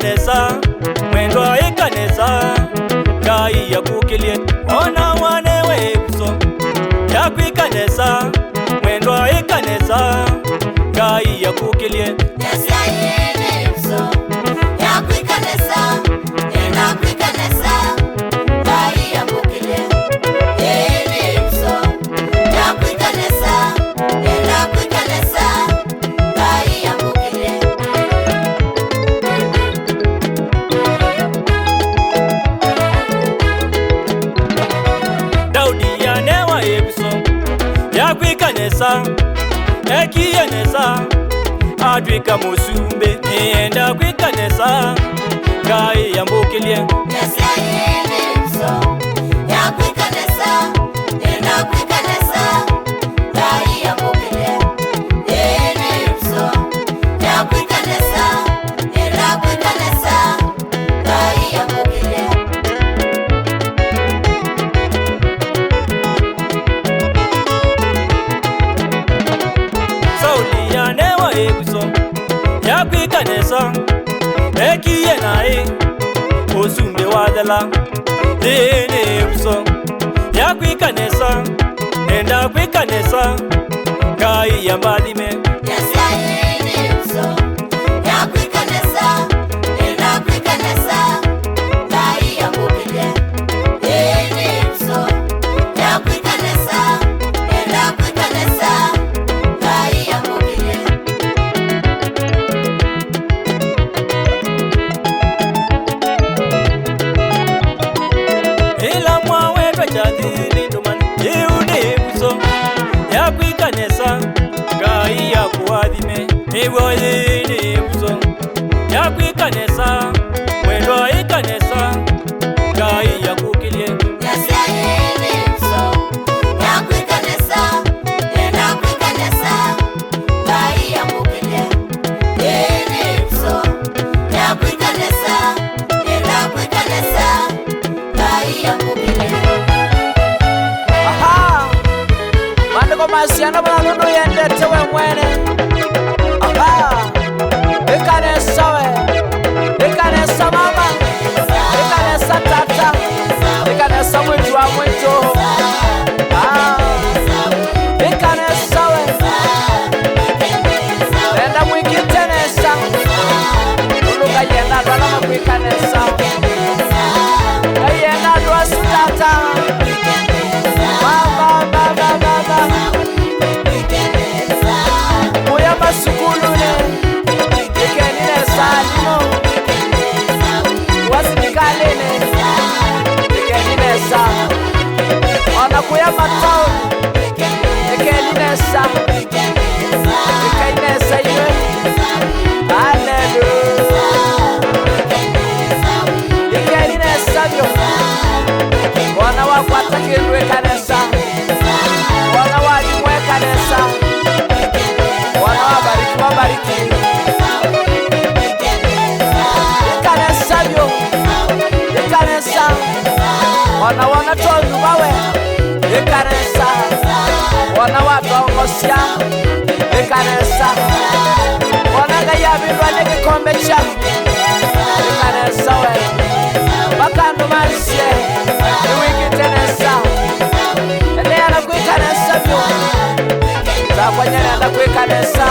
kwikanesa mwendo ikanesa ngai yakukilie ona wane webuso ya kwikanesa mwendo ikanesa ngai yakukilie kwikanesa ekiyenesa atwika musumbe enda kwikanesa ngai yambukilie ya kwikanesa ekiyenae osumbe wadala dene buso ya kwikanesa enda kwikanesa ngai yambadime kwikanesa ngai yakuwadime niwoyini buso ya kwikanesa mwendo ikanesa ngai yakukilie Masiana balundu yende tewe mwene ikanesa we ikanesa mama ikanesa tata ikanesa mwitu wa mwitu ikanesa we enda mwikitenesa uluka yenda dwana makwikanesa yenda dwa sitata Sukulune ikenine salimo wasikalene ikenine sa ona kuya matao ikenine sa ikenine sa iwe hallelujah ikenine sa yo ona wakwata kilwe kanesa ona walimwe kanesa wabariki ikanesa byo ikanesa wana tondu bawe ikanesa wana watongosia ikanesa wana gayabirwa n'igikombe cya ikanesa we bakandu marisye iwikitenesa ende yana kwikanesa byo zakwanyana kwikanesa